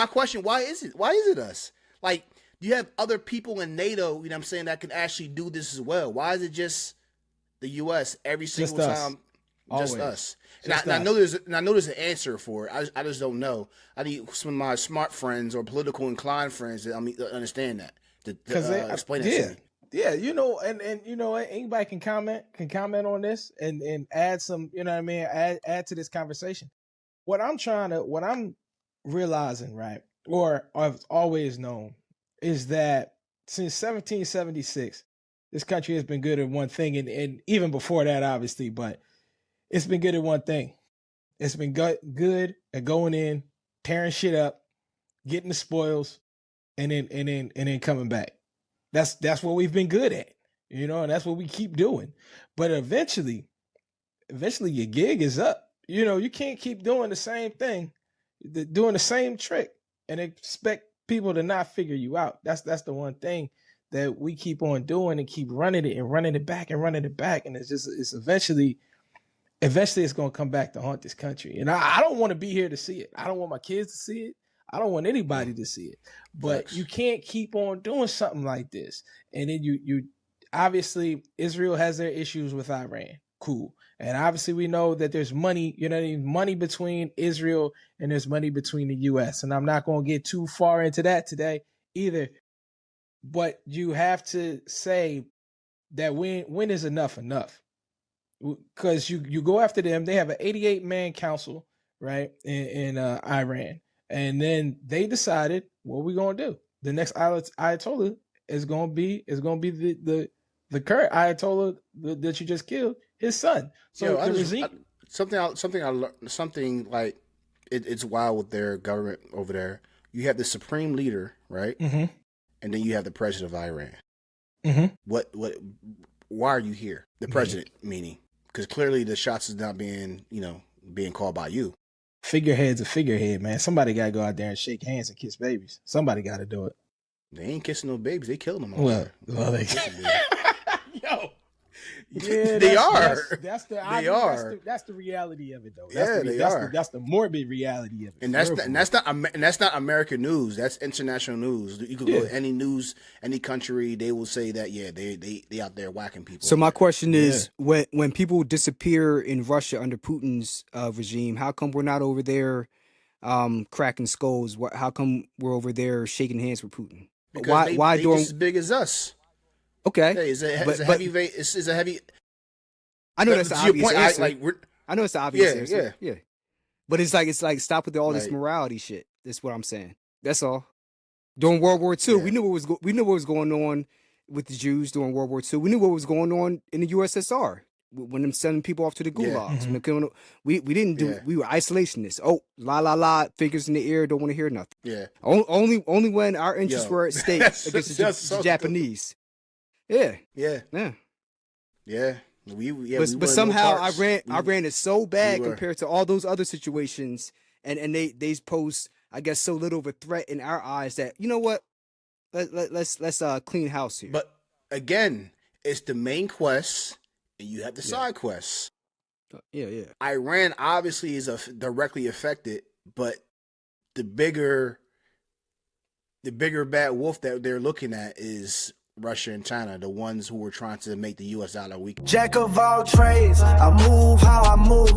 my question, why is it us? Like, you have other people in NATO, you know what I'm saying, that can actually do this as well. Why is it just the US every single time? Just us. And I know there's an answer for it. I just don't know. I need some of my smart friends or political inclined friends to understand that. To explain that to me. Yeah, and anybody can comment on this and add some, add to this conversation. What I'm realizing, right, or I've always known, is that since 1776, this country has been good at one thing, and even before that, obviously, but it's been good at one thing. It's been good at going in, tearing shit up, getting the spoils, and then coming back. That's what we've been good at, and that's what we keep doing. But eventually your gig is up. You can't keep doing the same thing, doing the same trick, and expect people to not figure you out. That's the one thing that we keep on doing and keep running it and running it back and running it back. And it's eventually it's going to come back to haunt this country. And I don't want to be here to see it. I don't want my kids to see it. I don't want anybody to see it. But you can't keep on doing something like this. And then you obviously, Israel has their issues with Iran. Cool. And obviously we know that there's money, money between Israel and there's money between the US. And I'm not going to get too far into that today either. But you have to say that when is enough? Because you go after them. They have an 88-man council, right, in Iran. And then they decided, what are we going to do? The next Ayatollah is going to be the current Ayatollah that you just killed, his son. So something I learned, something like it's wild with their government over there. You have the supreme leader, right? Mm-hmm. And then you have the president of Iran. Mm-hmm. Why are you here? The president, meaning, because clearly the shots is not being called by you. Figurehead's a figurehead, man. Somebody got to go out there and shake hands and kiss babies. Somebody got to do it. They ain't kissing no babies. They killing them. Well, they yo. Yeah, they are. That's the reality of it, though. That's the morbid reality of it. And that's not American news. That's international news. You could go to any news, any country, they will say that they out there whacking people. So my question is, when people disappear in Russia under Putin's regime, how come we're not over there cracking skulls? How come we're over there shaking hands with Putin? Because why they just as big as us? Okay, hey, it's a heavy. I know that's the obvious answer. I know it's the obvious answer. Yeah. But it's like stop with all this morality shit. That's what I'm saying. That's all. During World War II, we knew what was going on with the Jews during World War II. We knew what was going on in the USSR when them sending people off to the gulags. Mm-hmm. We didn't do. We were isolationists. Oh, la, fingers in the air. Don't want to hear nothing. Yeah. Only when our interests were at stake against the Japanese. Yeah. But somehow Iran is so bad compared to all those other situations, and they pose, I guess, so little of a threat in our eyes that, you know what, let's clean house here. But again, it's the main quest, and you have the side quests. Yeah. Iran obviously is directly affected, but the bigger bad wolf that they're looking at is Russia and China, the ones who were trying to make the U.S. dollar weak. Jack of all trades, I move how I move.